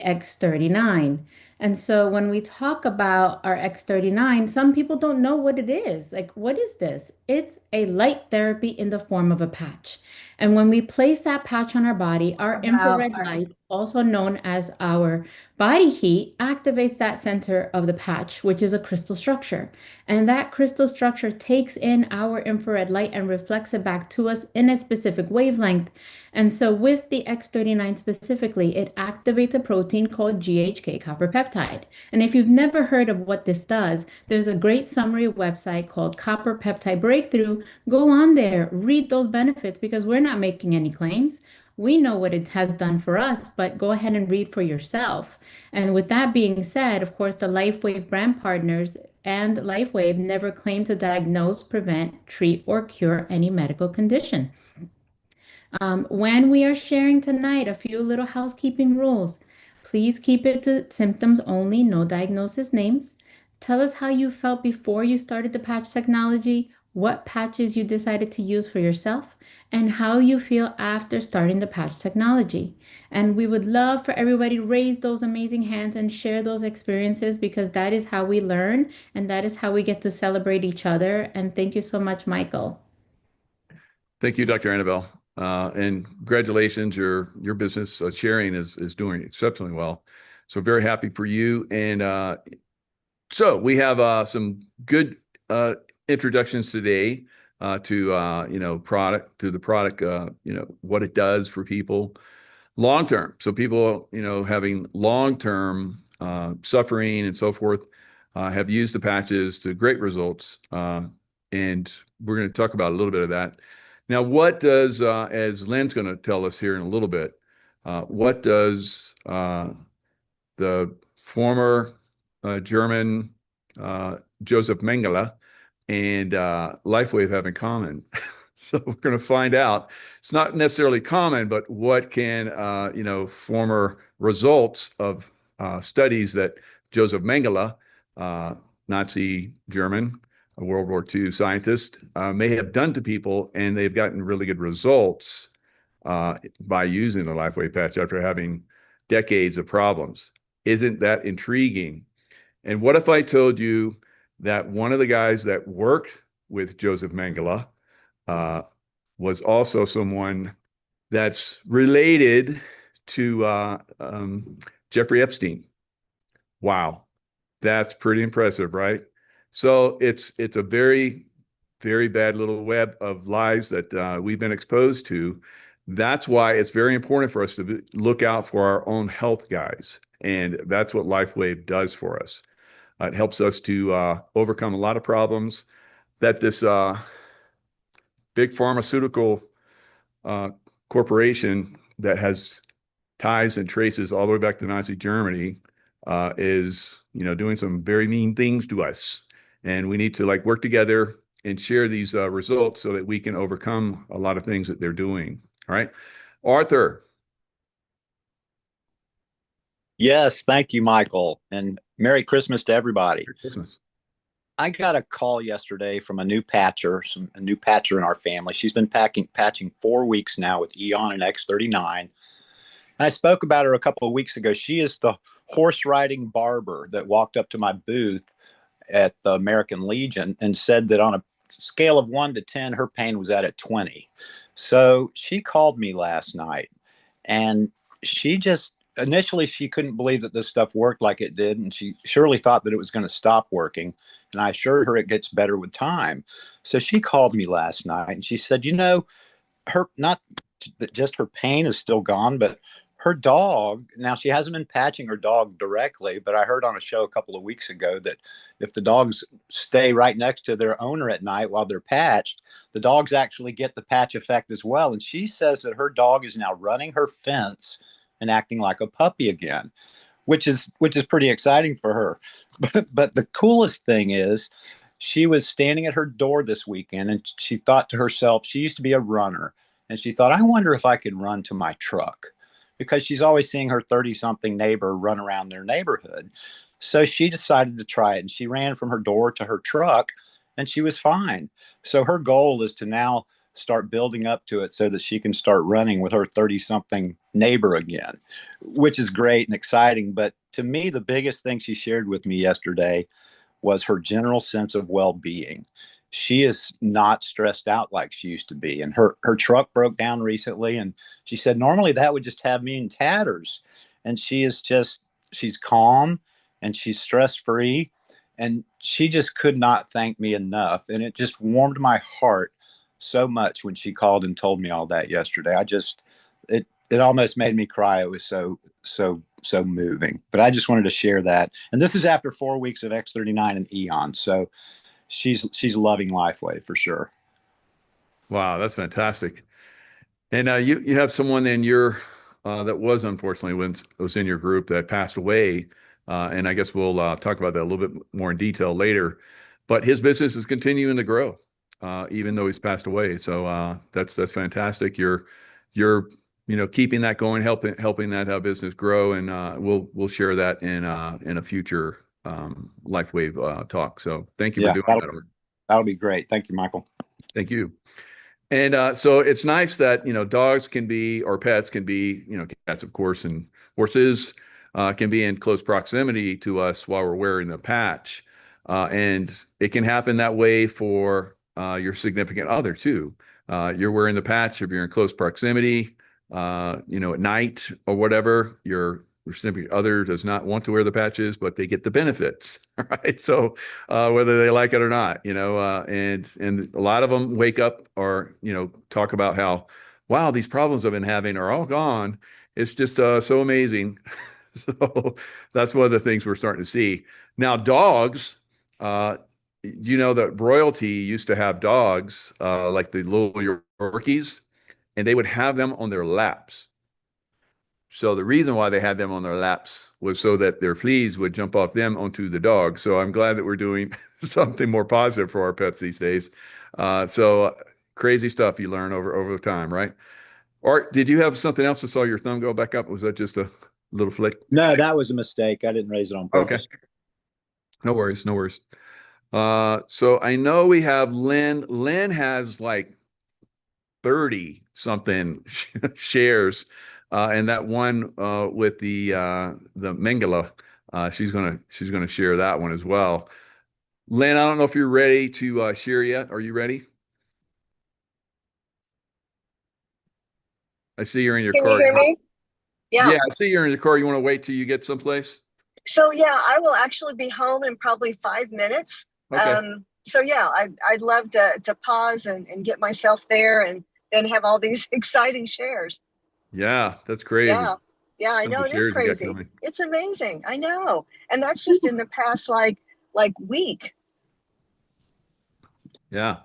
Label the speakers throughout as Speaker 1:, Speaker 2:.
Speaker 1: X39. And so when we talk about our X39, some people don't know what it is. Like, what is this? It's a light therapy in the form of a patch. And when we place that patch on our body, our infrared light, also known as our body heat, activates that center of the patch, which is a crystal structure. And that crystal structure takes in our infrared light and reflects it back to us in a specific wavelength. And so with the X39 specifically, it activates a protein called GHK copper peptide. And if you've never heard of what this does, there's a great summary website called Copper Peptide Breakthrough. Go on there, read those benefits because we're not making any claims. We know what it has done for us, but go ahead and read for yourself. And with that being said, of course, the LifeWave brand partners and LifeWave never claim to diagnose, prevent, treat, or cure any medical condition. When we are sharing tonight, a few little housekeeping rules. Please keep it to symptoms only, no diagnosis names. Tell us how you felt before you started the patch technology, what patches you decided to use for yourself, and how you feel after starting the patch technology. And we would love for everybody to raise those amazing hands and share those experiences because that is how we learn and that is how we get to celebrate each other. And thank you so much, Michael.
Speaker 2: Thank you, Dr. Annabelle. And congratulations, your business sharing is doing exceptionally well. So very happy for you. And so we have some good introductions today to the product, what it does for people long term. So people having long term suffering and so forth have used the patches to great results, and we're going to talk about a little bit of that. Now, what does, as Lynn's going to tell us here in a little bit, what does the former German Josef Mengele and LifeWave have in common? So we're going to find out. It's not necessarily common, but what can, former results of studies that Josef Mengele, Nazi German, a World War II scientist, may have done to people, and they've gotten really good results by using the LifeWave patch after having decades of problems. Isn't that intriguing? And what if I told you that one of the guys that worked with Josef Mengele was also someone that's related to Jeffrey Epstein? Wow, that's pretty impressive, right? So it's a very, very bad little web of lies that we've been exposed to. That's why it's very important for us to look out for our own health, guys. And that's what LifeWave does for us. It helps us to overcome a lot of problems that this big pharmaceutical corporation that has ties and traces all the way back to Nazi Germany is, doing some very mean things to us. And we need to work together and share these results so that we can overcome a lot of things that they're doing. All right. Arthur.
Speaker 3: Yes, thank you, Michael. And Merry Christmas to everybody.
Speaker 2: Merry Christmas.
Speaker 3: I got a call yesterday from a new patcher in our family. She's been patching 4 weeks now with Eon and X39. And I spoke about her a couple of weeks ago. She is the horse riding barber that walked up to my booth at the American Legion and said that on a scale of 1 to 10, her pain was at 20. So she called me last night, and initially she couldn't believe that this stuff worked like it did, and she surely thought that it was going to stop working. And I assured her it gets better with time. So she called me last night and she said, not just her pain is still gone, but her dog, now she hasn't been patching her dog directly, but I heard on a show a couple of weeks ago that if the dogs stay right next to their owner at night while they're patched, the dogs actually get the patch effect as well. And she says that her dog is now running her fence and acting like a puppy again, which is pretty exciting for her. But the coolest thing is she was standing at her door this weekend and she thought to herself, she used to be a runner, and she thought, I wonder if I could run to my truck, because she's always seeing her 30-something neighbor run around their neighborhood. So she decided to try it, and she ran from her door to her truck, and she was fine. So her goal is to now start building up to it so that she can start running with her 30-something neighbor again, which is great and exciting. But to me, the biggest thing she shared with me yesterday was her general sense of well-being. She is not stressed out like she used to be. And her truck broke down recently. And she said, normally that would just have me in tatters. And she's calm and she's stress-free. And she just could not thank me enough. And it just warmed my heart so much when she called and told me all that yesterday. It almost made me cry. It was so moving. But I just wanted to share that. And this is after 4 weeks of X39 and Eon. So she's loving LifeWave for sure.
Speaker 2: Wow, that's fantastic. And you have someone in your that was unfortunately was in your group that passed away, and I guess we'll talk about that a little bit more in detail later. But his business is continuing to grow, even though he's passed away. So that's fantastic. You're keeping that going, helping that business grow, and we'll share that in a future LifeWave talk. So thank you for
Speaker 3: Yeah,
Speaker 2: doing that.
Speaker 3: that'll be great. Thank you, Michael.
Speaker 2: Thank you. And so it's nice that, dogs can be, or pets can be, cats, of course, and horses can be in close proximity to us while we're wearing the patch. And it can happen that way for your significant other too. You're wearing the patch if you're in close proximity, at night or whatever, your significant other does not want to wear the patches, but they get the benefits, right? So whether they like it or not, and a lot of them wake up or talk about how, wow, these problems I've been having are all gone. It's just so amazing. So that's one of the things we're starting to see now. Dogs, that royalty used to have dogs like the little Yorkies, and they would have them on their laps. So the reason why they had them on their laps was so that their fleas would jump off them onto the dog. So I'm glad that we're doing something more positive for our pets these days. So crazy stuff you learn over time, right? Art, did you have something else? I saw your thumb go back up. Was that just a little flick?
Speaker 3: No, that was a mistake. I didn't raise it on purpose.
Speaker 2: Okay. No worries. No worries. So I know we have Lynn. Lynn has like 30 something shares. And that one with the Mengele, she's gonna share that one as well. Lynn, I don't know if you're ready to share yet. Are you ready? I see you're in your
Speaker 4: Can
Speaker 2: car.
Speaker 4: you hear me?
Speaker 2: Yeah,
Speaker 4: Yeah.
Speaker 2: I see you're in your car. You want to wait till you get someplace?
Speaker 4: So yeah, I will actually be home in probably 5 minutes.
Speaker 2: Okay.
Speaker 4: So yeah, I'd love to pause and get myself there and then have all these exciting shares.
Speaker 2: Yeah, that's crazy.
Speaker 4: Yeah. Yeah, I
Speaker 2: Some of
Speaker 4: know
Speaker 2: the
Speaker 4: it is
Speaker 2: shares you got
Speaker 4: crazy.
Speaker 2: coming.
Speaker 4: It's amazing. I know. And that's just in the past like week.
Speaker 2: Yeah.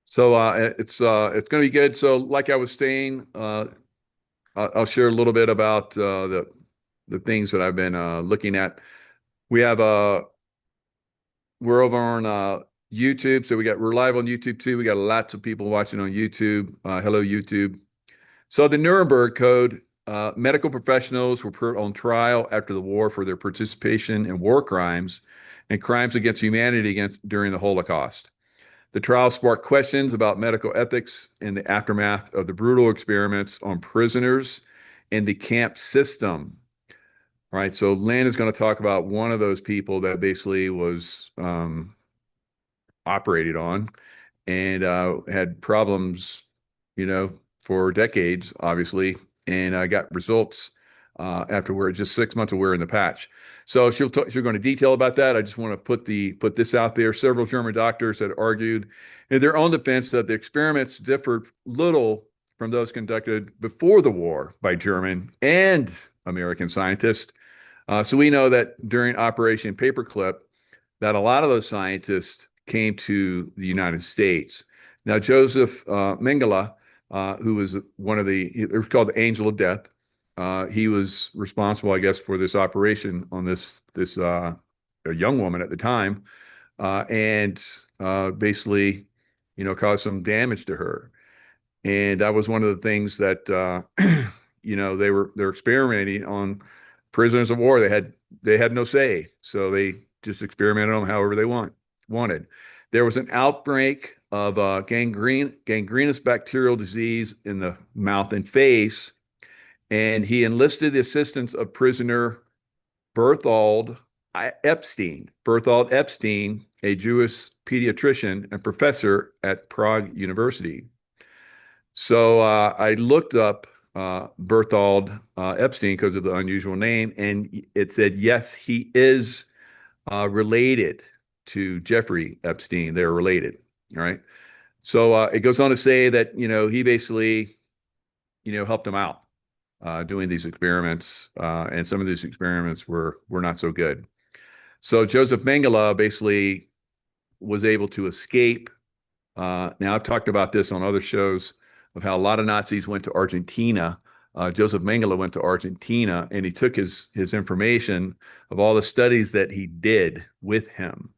Speaker 2: So it's going to be good. So like I was saying, I'll share a little bit about the things that I've been looking at. We have we're over on YouTube, so we're live on YouTube too. We got lots of people watching on YouTube. Hello, YouTube. So the Nuremberg Code, medical professionals were put on trial after the war for their participation in war crimes and crimes against humanity during the Holocaust. The trial sparked questions about medical ethics in the aftermath of the brutal experiments on prisoners in the camp system. All right, so Lynn is going to talk about one of those people that basically was operated on and had problems, for decades, obviously, and got results after we're just 6 months of wearing the patch. So she'll going to detail about that. I just want to put this out there. Several German doctors had argued in their own defense that the experiments differed little from those conducted before the war by German and American scientists. So we know that during Operation Paperclip, that a lot of those scientists came to the United States. Now, Josef Mengele, who was one of it was called the Angel of Death. He was responsible, I guess, for this operation on this a young woman at the time, and basically, caused some damage to her. And that was one of the things that they're experimenting on prisoners of war. They had no say, so they just experimented on them however they wanted. there was an outbreak of gangrenous bacterial disease in the mouth and face, and he enlisted the assistance of prisoner Berthold Epstein. Berthold Epstein, a Jewish pediatrician and professor at Prague University. So I looked up Berthold Epstein because of the unusual name, and it said, yes, he is related to Jeffrey Epstein. They're related. All right. So it goes on to say that, he basically, helped him out doing these experiments. And some of these experiments were not so good. So Josef Mengele basically was able to escape. Now, I've talked about this on other shows of how a lot of Nazis went to Argentina. Josef Mengele went to Argentina, and he took his information of all the studies that he did with him.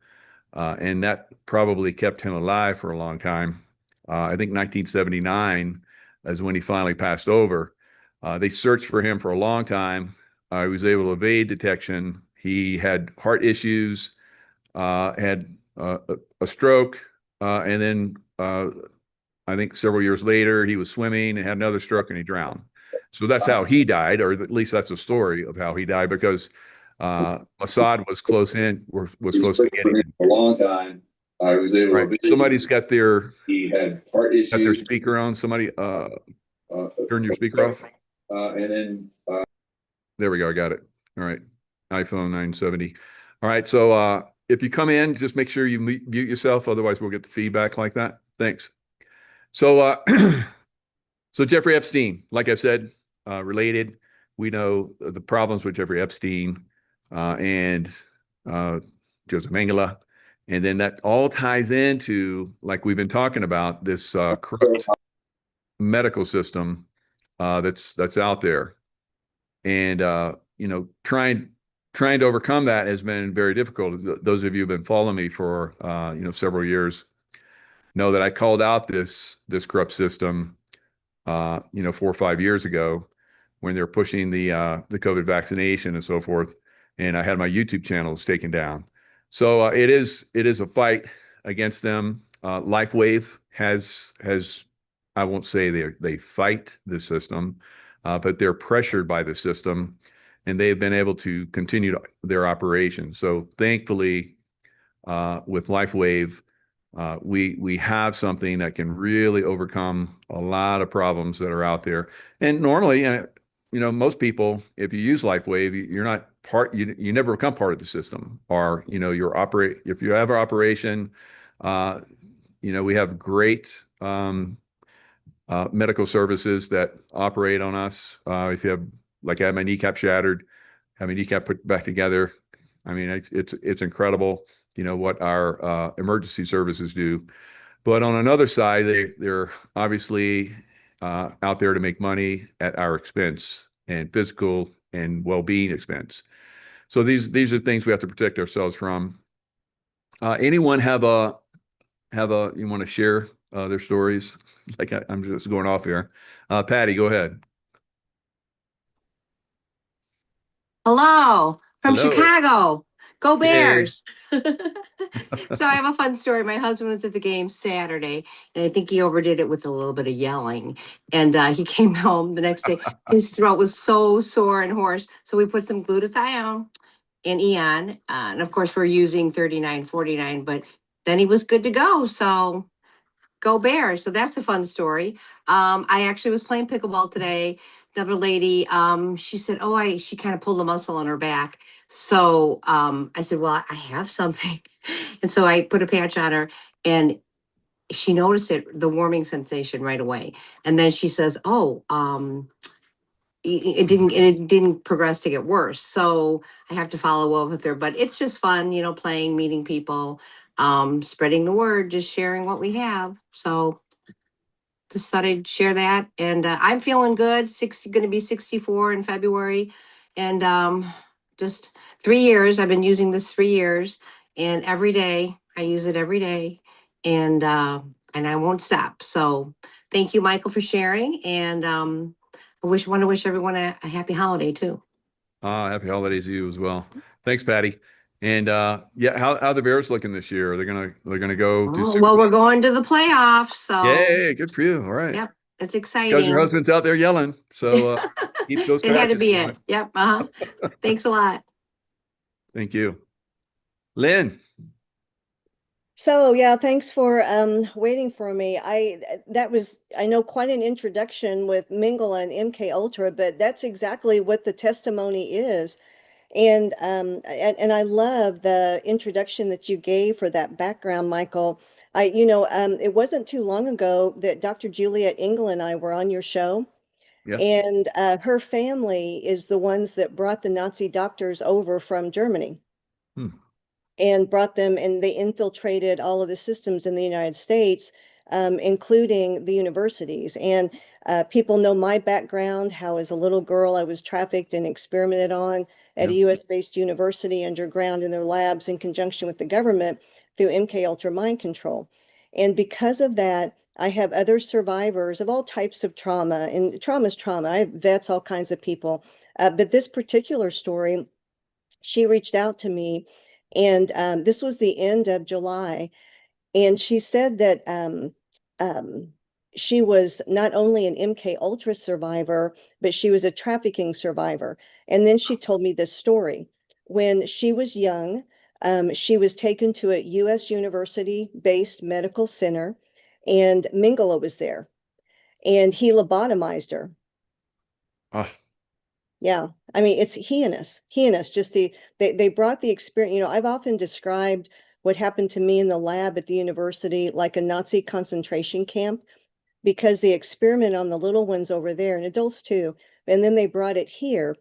Speaker 2: And that probably kept him alive for a long time. I think 1979 is when he finally passed over. They searched for him for a long time. He was able to evade detection. He had heart issues, had a stroke, and then I think several years later, he was swimming and had another stroke and he drowned. So that's how he died, or at least that's the story of how he died, because Mossad was close to getting him
Speaker 5: for a long time. I was able
Speaker 2: right.
Speaker 5: to.
Speaker 2: Somebody's got their
Speaker 5: He had heart issues.
Speaker 2: speaker on. Somebody turn your speaker off.
Speaker 5: And then
Speaker 2: there we go. I got it. All right. iPhone 970. All right. So if you come in, just make sure you mute yourself. Otherwise, we'll get the feedback like that. Thanks. So, so Jeffrey Epstein, like I said, related. We know the problems with Jeffrey Epstein and Josef Mengele. And then that all ties into, like we've been talking about, this corrupt medical system that's out there. And, trying to overcome that has been very difficult. Those of you who've been following me for, several years know that I called out this corrupt system, 4 or 5 years ago when they were pushing the COVID vaccination and so forth. And I had my YouTube channels taken down. So it is a fight against them. LifeWave has I won't say they fight the system, but they're pressured by the system, and they've been able to continue their operation. So thankfully, with LifeWave, we have something that can really overcome a lot of problems that are out there. And normally, most people, if you use LifeWave, you're not you never become part of the system, or, if you have an operation, we have great medical services that operate on us. If you have, like, I had my kneecap shattered, have my kneecap put back together. I mean, it's incredible, what our emergency services do. But on another side, they're obviously out there to make money at our expense, and physical and well-being expense. So these are things we have to protect ourselves from. Anyone have you want to share their stories? Like I'm just going off here. Patty, go ahead.
Speaker 6: Hello from
Speaker 2: Hello.
Speaker 6: Chicago. Go
Speaker 2: Hey.
Speaker 6: Bears. So I have a fun story. My husband was at the game Saturday, and I think he overdid it with a little bit of yelling. And he came home the next day. His throat was so sore and hoarse. So we put some glutathione and Eon. And of course, we're using 3949, but then he was good to go. So go Bears. So that's a fun story. I actually was playing pickleball today. The other lady, she said, she kind of pulled a muscle on her back. So I said, well, I have something. And so I put a patch on her, and she noticed the warming sensation right away. And then she says, it didn't progress to get worse. So I have to follow up with her, but it's just fun, playing, meeting people, spreading the word, just sharing what we have. So just thought I'd share that. And I'm feeling good. Going to be 64 in February. And just 3 years. I've been using this 3 years, and every day I use it every day, and I won't stop. So thank you, Michael, for sharing. And I want to wish everyone a happy holiday too.
Speaker 2: Happy holidays to you as well. Thanks, Patty. And yeah, how the Bears looking this year? They're gonna go to Super
Speaker 6: Well,
Speaker 2: Bowl.
Speaker 6: we're going to the playoffs, so
Speaker 2: Yay, good for you. All right.
Speaker 6: yep, it's
Speaker 2: Because your
Speaker 6: exciting.
Speaker 2: husband's out there yelling. So keep those
Speaker 6: It had to
Speaker 2: patches
Speaker 6: be
Speaker 2: going.
Speaker 6: it. Yep. Thanks a lot.
Speaker 2: Thank you. Lynn.
Speaker 4: So yeah, thanks for waiting for me. That was, I know, quite an introduction with Mengele and MK Ultra, but that's exactly what the testimony is. And I love the introduction that you gave for that background, Michael. It wasn't too long ago that Dr. Juliet Engel and I were on your show,
Speaker 2: Yeah.
Speaker 4: and her family is the ones that brought the Nazi doctors over from Germany
Speaker 2: Hmm.
Speaker 4: and brought them, and they infiltrated all of the systems in the United States, including the universities. And people know my background, how as a little girl I was trafficked and experimented on at
Speaker 2: Yeah.
Speaker 4: a US-based university underground in their labs in conjunction with the government through MK Ultra mind control. And because of that, I have other survivors of all types of trauma, and trauma is trauma. I have vets, all kinds of people. But this particular story, she reached out to me, and this was the end of July, and she said that um, she was not only an MK Ultra survivor, but she was a trafficking survivor. And then she told me this story. When she was young, she was taken to a U.S. university-based medical center, and Mengele was there, and he lobotomized her.
Speaker 2: Ah,
Speaker 4: Yeah, I mean, it's heinous. Just they brought the experience. I've often described what happened to me in the lab at the university like a Nazi concentration camp, because they experiment on the little ones over there and adults too, and then they brought it here.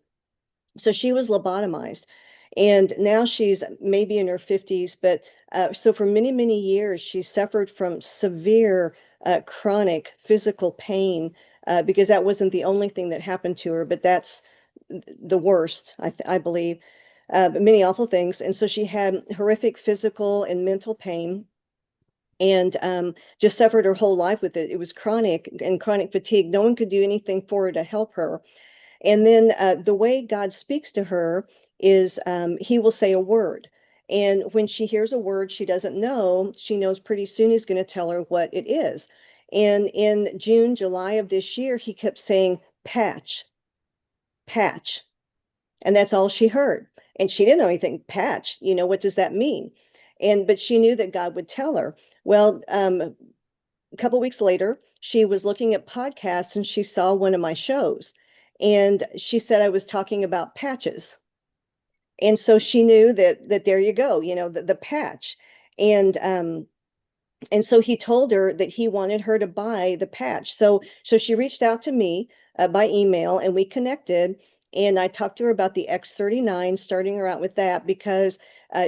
Speaker 4: So she was lobotomized, and now she's maybe in her 50s. But so for many, many years, she suffered from severe chronic physical pain, because that wasn't the only thing that happened to her, but that's the worst, I believe, but many awful things. And so she had horrific physical and mental pain, and just suffered her whole life with it. It was chronic and chronic fatigue. No one could do anything for her to help her. And then the way God speaks to her is he will say a word. And when she hears a word she doesn't know, she knows pretty soon he's going to tell her what it is. And in June, July of this year, he kept saying, patch, patch. And that's all she heard. And she didn't know anything. Patch, what does that mean? But she knew that God would tell her. Well, a couple weeks later, she was looking at podcasts and she saw one of my shows. And she said I was talking about patches. And so she knew that there you go, the patch. And and so he told her that he wanted her to buy the patch. So she reached out to me by email, and we connected. And I talked to her about the X39, starting her out with that, because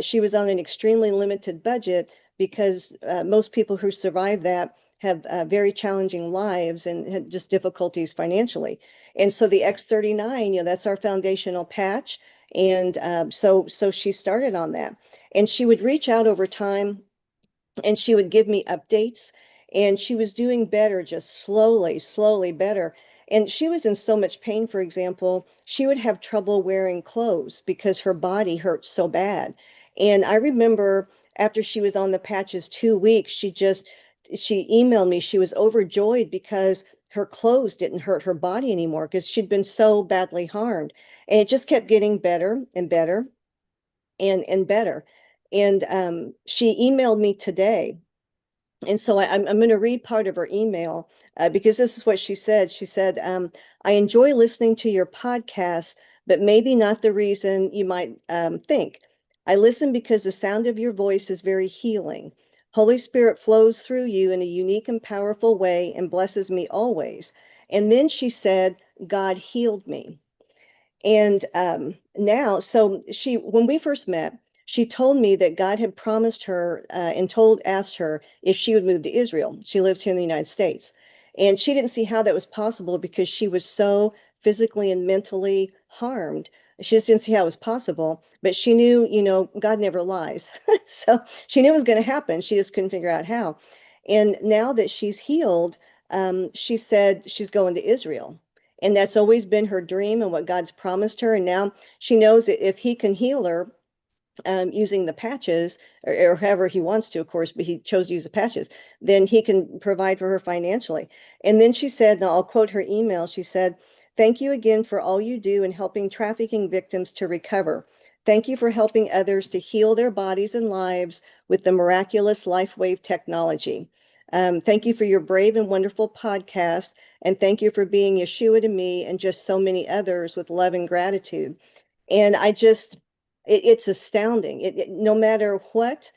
Speaker 4: she was on an extremely limited budget, because most people who survive that have very challenging lives and had just difficulties financially. And so the X39, that's our foundational patch. And so she started on that, and she would reach out over time, and she would give me updates, and she was doing better, just slowly better. And she was in so much pain. For example, she would have trouble wearing clothes because her body hurt so bad. And I remember after she was on the patches 2 weeks, she emailed me. She was overjoyed because her clothes didn't hurt her body anymore, because she'd been so badly harmed. And it just kept getting better and better and better. And she emailed me today, and so I'm going to read part of her email, because this is what she said. She said, I enjoy listening to your podcast, but maybe not the reason you might think. I listen because the sound of your voice is very healing. Holy Spirit flows through you in a unique and powerful way and blesses me always. And then she said, God healed me. And now, so when we first met, she told me that God had promised her asked her if she would move to Israel. She lives here in the United States. And she didn't see how that was possible because she was so physically and mentally harmed. She just didn't see how it was possible. But she knew, God never lies. So she knew it was going to happen. She just couldn't figure out how. And now that she's healed, she said she's going to Israel. And that's always been her dream and what God's promised her. And now she knows that if he can heal her, using the patches, or however he wants to, of course, but he chose to use the patches, then he can provide for her financially. And then she said, now I'll quote her email. She said, "Thank you again for all you do in helping trafficking victims to recover. Thank you for helping others to heal their bodies and lives with the miraculous LifeWave technology. Thank you for your brave and wonderful podcast. And thank you for being Yeshua to me and just so many others with love and gratitude." And I just, it's astounding. No matter what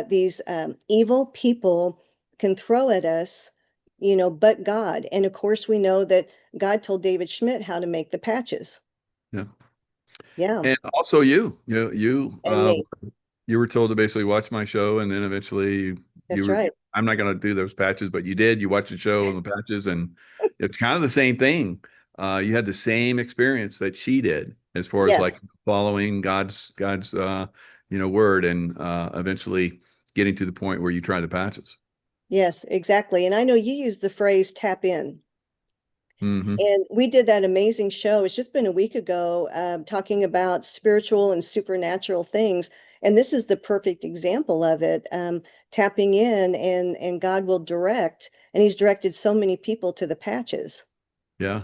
Speaker 4: these evil people can throw at us, but God. And of course, we know that God told David Schmidt how to make the patches.
Speaker 2: Yeah.
Speaker 4: Yeah.
Speaker 2: And also
Speaker 4: And me.
Speaker 2: you were told to basically watch my show, and then eventually
Speaker 4: That's right.
Speaker 2: I'm not going to do those patches, but you did. You watched the show and the patches, and it's kind of the same thing. You had the same experience that she did, as far as like
Speaker 4: Yes.
Speaker 2: following God's word, and eventually getting to the point where you try the patches.
Speaker 4: Yes, exactly. And I know you use the phrase tap in.
Speaker 2: Hmm.
Speaker 4: And we did that amazing show. It's just been a week ago, talking about spiritual and supernatural things. And this is the perfect example of it. Tapping in, and God will direct. And He's directed so many people to the patches.
Speaker 2: Yeah,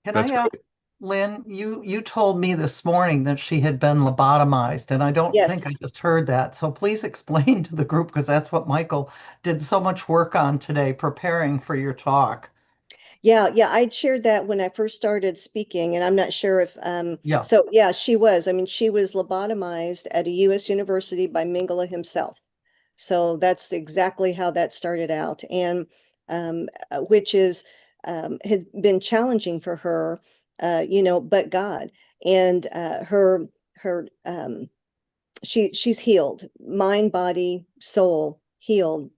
Speaker 7: Can I
Speaker 2: that's
Speaker 7: ask,
Speaker 2: great.
Speaker 7: Lynn, you told me this morning that she had been lobotomized, and I don't
Speaker 4: Yes.
Speaker 7: think I just heard that. So please explain to the group, because that's what Michael did so much work on today, preparing for your talk.
Speaker 4: Yeah, yeah, I shared that when I first started speaking, and I'm not sure if
Speaker 7: Yeah.
Speaker 4: so yeah, she was. I mean, she was lobotomized at a US university by Mengele himself. So that's exactly how that started out, and which is had been challenging for her, but God, and her she's healed, mind, body, soul, healed.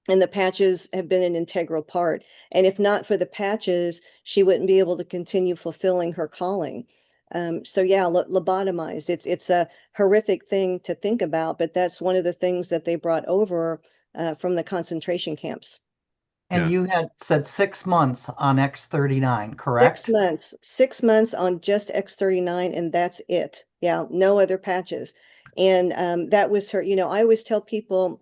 Speaker 4: And the patches have been an integral part. And if not for the patches, she wouldn't be able to continue fulfilling her calling. So yeah, lobotomized. It's a horrific thing to think about, but that's one of the things that they brought over from the concentration camps.
Speaker 7: And
Speaker 2: Yeah.
Speaker 7: you had said 6 months on X-39,
Speaker 4: 6
Speaker 7: correct?
Speaker 4: months, 6 months on just X-39, and that's it. Yeah, no other patches. And that was her. I always tell people,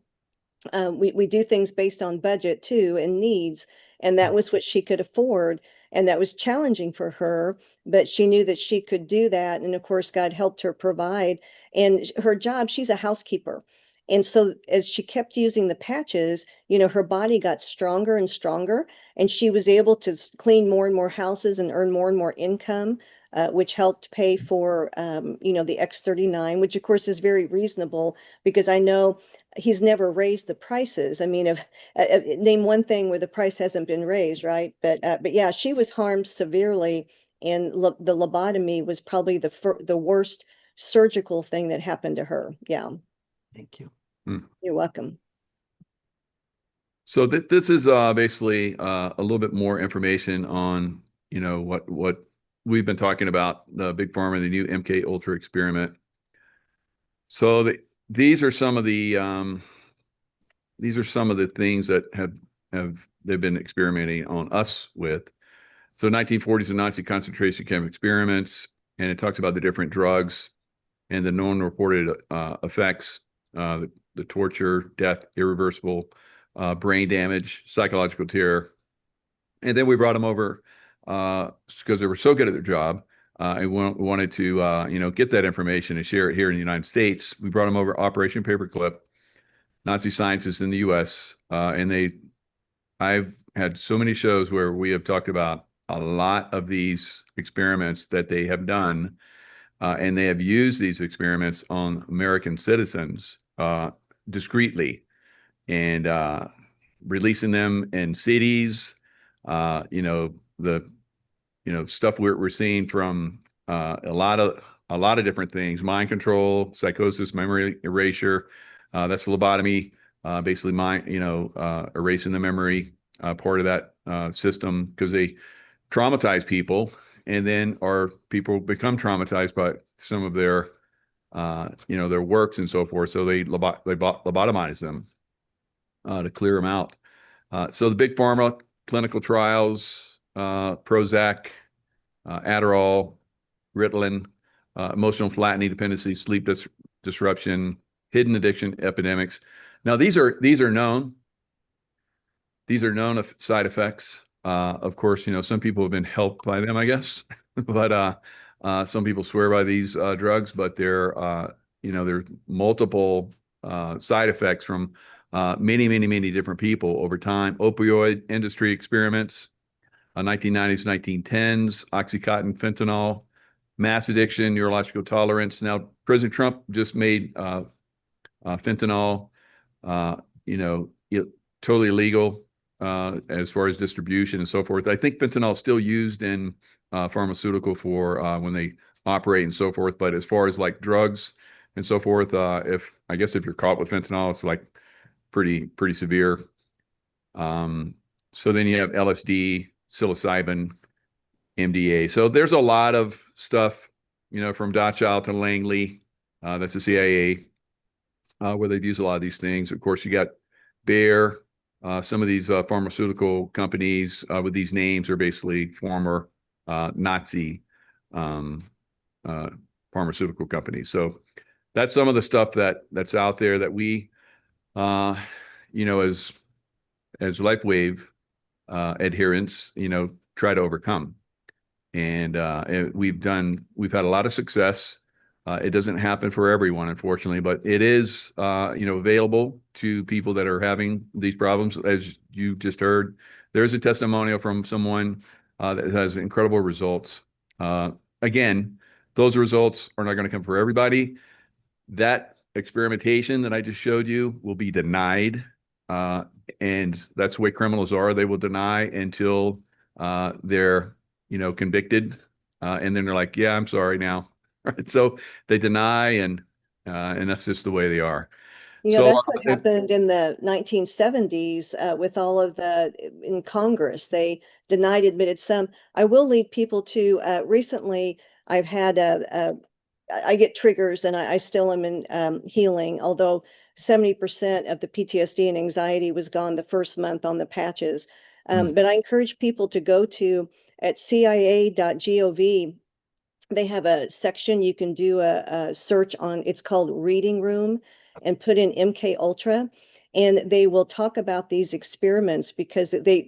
Speaker 4: we do things based on budget too and needs, and that was what she could afford, and that was challenging for her, but she knew that she could do that, and of course God helped her provide. And her job, she's a housekeeper, and so as she kept using the patches, her body got stronger and stronger, and she was able to clean more and more houses and earn more and more income, which helped pay for the X-39, which of course is very reasonable, because I know he's never raised the prices. I mean, if name one thing where the price hasn't been raised, right? But yeah, she was harmed severely, and the lobotomy was probably the worst surgical thing that happened to her. Yeah,
Speaker 7: Thank you.
Speaker 4: you're welcome.
Speaker 2: So this is basically a little bit more information on what we've been talking about, the big pharma, the new MK Ultra experiment. So these are some of the things that they've been experimenting on us with. So 1940s and Nazi concentration camp experiments, and it talks about the different drugs and the known reported effects, the torture, death, irreversible brain damage, psychological terror. And then we brought them over because they were so good at their job, and we wanted to get that information and share it here in the United States. We brought them over Operation Paperclip, Nazi scientists in the U.S. I've had so many shows where we have talked about a lot of these experiments that they have done, and they have used these experiments on American citizens discreetly, and releasing them in cities. The stuff we're seeing from a lot of different things: mind control, psychosis, memory erasure. That's lobotomy, basically erasing the memory part of that system, because they traumatize people, and then our people become traumatized by some of their their works and so forth. So they lobotomize them to clear them out. So the big pharma clinical trials, Prozac, Adderall, Ritalin, emotional flattening dependency, sleep disruption, hidden addiction epidemics. Now, these are known. These are known side effects. Of course, some people have been helped by them, I guess, but some people swear by these drugs, but there's multiple side effects from many different people over time. Opioid industry experiments, 1990s, 1910s, Oxycontin, fentanyl, mass addiction, neurological tolerance. Now, President Trump just made fentanyl, totally illegal as far as distribution and so forth. I think fentanyl is still used in pharmaceutical for when they operate and so forth. But as far as like drugs and so forth, if you're caught with fentanyl, it's like pretty severe. So then you have LSD, psilocybin, MDA. So there's a lot of stuff, from Dachau to Langley. That's the CIA, where they've used a lot of these things. Of course, you got Bayer. Some of these pharmaceutical companies with these names are basically former Nazi pharmaceutical companies. So that's some of the stuff that's out there that we, as LifeWave adherents, try to overcome. And we've had a lot of success. It doesn't happen for everyone, unfortunately, but it is, available to people that are having these problems. As you just heard, there's a testimonial from someone that has incredible results. Again, those results are not going to come for everybody. That experimentation that I just showed you will be denied. And that's the way criminals are. They will deny until they're, convicted. And then they're like, yeah, I'm sorry now. Right. So they deny, and that's just the way they are. So
Speaker 4: that's what happened in the 1970s with all of in Congress. They denied, admitted some. I will lead people to recently, I've had I get triggers, and I still am in healing, although 70% of the PTSD and anxiety was gone the first month on the patches. But I encourage people to go to at CIA.gov. They have a section you can do a search on. It's called Reading Room, and put in MK Ultra, and they will talk about these experiments because they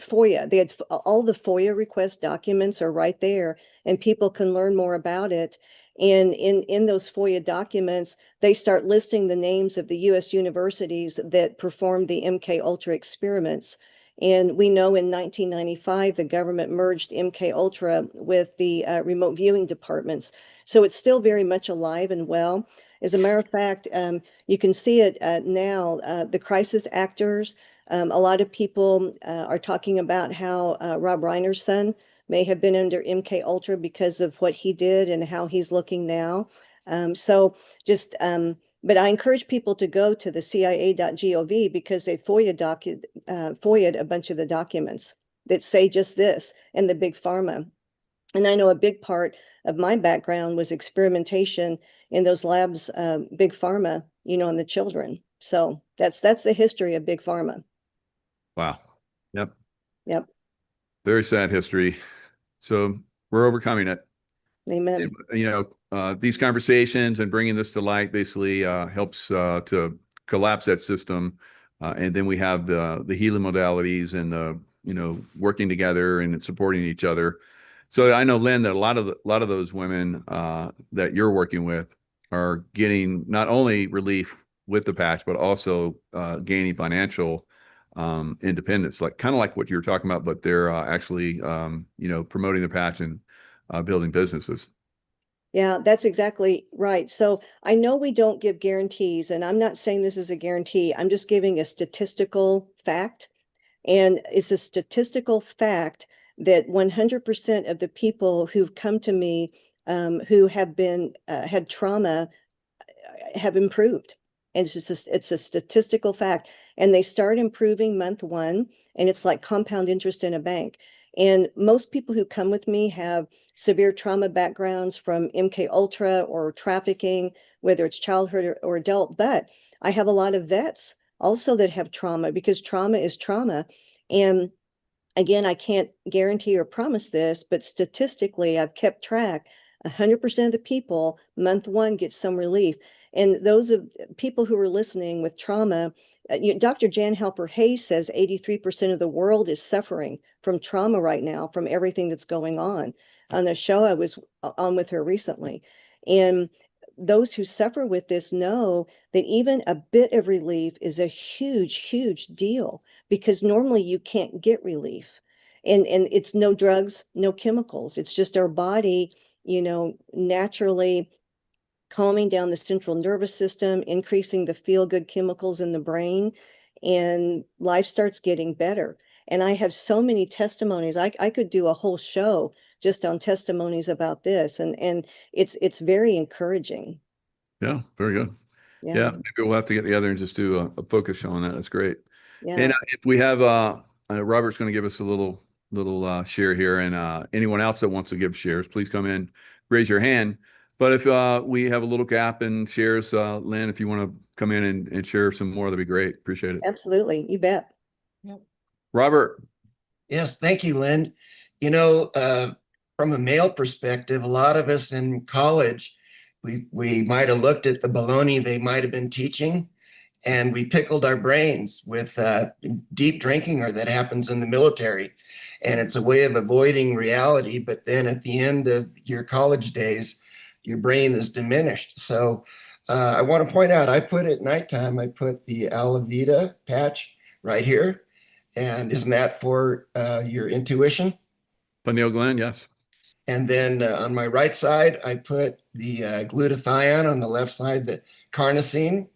Speaker 4: had all the FOIA request documents are right there, and people can learn more about it. And in those FOIA documents, they start listing the names of the U.S. universities that performed the MK Ultra experiments. And we know in 1995, the government merged MK Ultra with the remote viewing departments. So it's still very much alive and well. As a matter of fact, you can see it now, the crisis actors. A lot of people are talking about how Rob Reiner's son may have been under MK Ultra because of what he did and how he's looking now. But I encourage people to go to the CIA.gov because they FOIA'd a bunch of the documents that say just this, and the big pharma. And I know a big part of my background was experimentation in those labs, big pharma, on the children. So that's the history of big pharma.
Speaker 2: Wow. Yep.
Speaker 4: Yep.
Speaker 2: Very sad history. So we're overcoming it.
Speaker 4: Amen.
Speaker 2: And, these conversations and bringing this to light basically helps to collapse that system. And then we have the healing modalities and the, working together and supporting each other. So I know, Lynn, that a lot of those women that you're working with are getting not only relief with the patch, but also gaining financial independence, kind of like what you were talking about, but they're actually, promoting the patch and building businesses.
Speaker 4: Yeah, that's exactly right. So I know we don't give guarantees, and I'm not saying this is a guarantee. I'm just giving a statistical fact. And it's a statistical fact that 100% of the people who've come to me who have been had trauma have improved. And it's a statistical fact. And they start improving month one, and it's like compound interest in a bank. And most people who come with me have severe trauma backgrounds from MK Ultra or trafficking, whether it's childhood or adult. But I have a lot of vets also that have trauma, because trauma is trauma. And again, I can't guarantee or promise this, but statistically, I've kept track 100% of the people, month one, get some relief. And those of people who are listening with trauma, Dr. Jan Halper Hayes says 83% of the world is suffering from trauma right now, from everything that's going on a show I was on with her recently. And those who suffer with this know that even a bit of relief is a huge, huge deal, because normally you can't get relief. And it's no drugs, no chemicals. It's just our body, naturally calming down the central nervous system, increasing the feel-good chemicals in the brain, and life starts getting better. And I have so many testimonies. I could do a whole show just on testimonies about this, and it's very encouraging.
Speaker 2: Yeah, very good.
Speaker 4: Yeah.
Speaker 2: Yeah, maybe we'll have to get together and just do a focus show on that. That's great.
Speaker 4: Yeah.
Speaker 2: And if we have Robert's going to give us a little share here, and anyone else that wants to give shares, please come in, raise your hand. But if we have a little gap in shares, Lynn, if you want to come in and share some more, that'd be great. Appreciate it.
Speaker 4: Absolutely. You bet.
Speaker 1: Yep.
Speaker 2: Robert.
Speaker 8: Yes, thank you, Lynn. From a male perspective, a lot of us in college, we might have looked at the baloney they might have been teaching, and we pickled our brains with deep drinking, or that happens in the military. And it's a way of avoiding reality. But then at the end of your college days, your brain is diminished. So I want to point out, I put at nighttime, I put the Alavita patch right here. And isn't that for your intuition?
Speaker 2: Pineal gland, yes.
Speaker 8: And then on my right side, I put the glutathione, on the left side, the carnosine.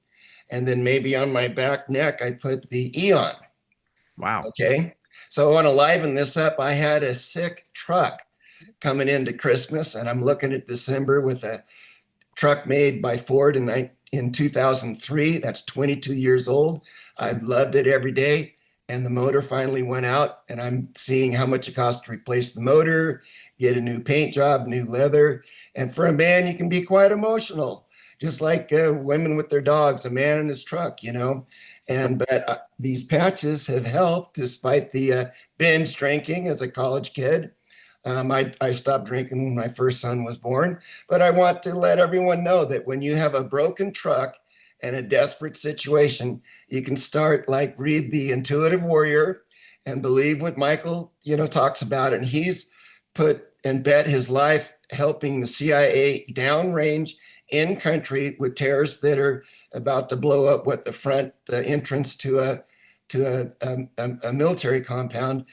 Speaker 8: And then maybe on my back neck, I put the Eon.
Speaker 2: Wow.
Speaker 8: Okay. So I want to liven this up. I had a sick truck coming into Christmas, and I'm looking at December with a truck made by Ford in 2003. That's 22 years old. I've loved it every day. And the motor finally went out, and I'm seeing how much it costs to replace the motor, get a new paint job, new leather. And for a man, you can be quite emotional, just like women with their dogs, a man in his truck, but these patches have helped despite the binge drinking as a college kid. I stopped drinking when my first son was born, but I want to let everyone know that when you have a broken truck and a desperate situation, you can start, read The Intuitive Warrior and believe what Michael, talks about. And he's put and bet his life helping the CIA downrange in country with terrorists that are about to blow up the entrance to a military compound.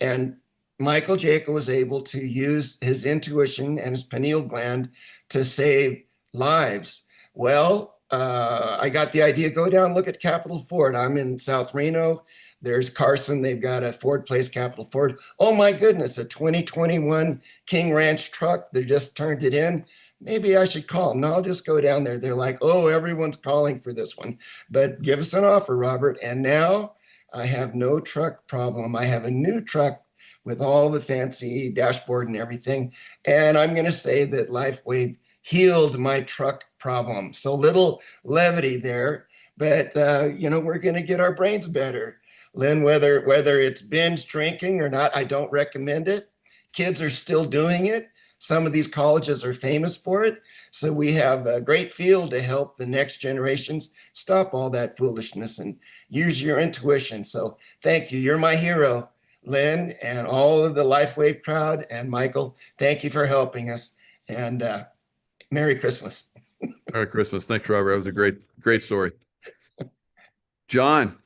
Speaker 8: And Michael Jaco was able to use his intuition and his pineal gland to save lives. Well, I got the idea, go down, look at Capitol Ford. I'm in South Reno. There's Carson. They've got a Ford Place Capitol Ford. Oh my goodness, a 2021 King Ranch truck. They just turned it in. Maybe I should call them. No, I'll just go down there. They're like, oh, everyone's calling for this one. But give us an offer, Robert. And now I have no truck problem. I have a new truck with all the fancy dashboard and everything. And I'm going to say that LifeWave healed my truck problem. So little levity there, but we're going to get our brains better. Lynn, whether it's binge drinking or not, I don't recommend it. Kids are still doing it. Some of these colleges are famous for it. So we have a great field to help the next generations stop all that foolishness and use your intuition. So thank you. You're my hero, Lynn, and all of the LifeWave crowd. And Michael, thank you for helping us. And Merry Christmas.
Speaker 2: Merry Christmas. Thanks, Robert. That was a great story. John.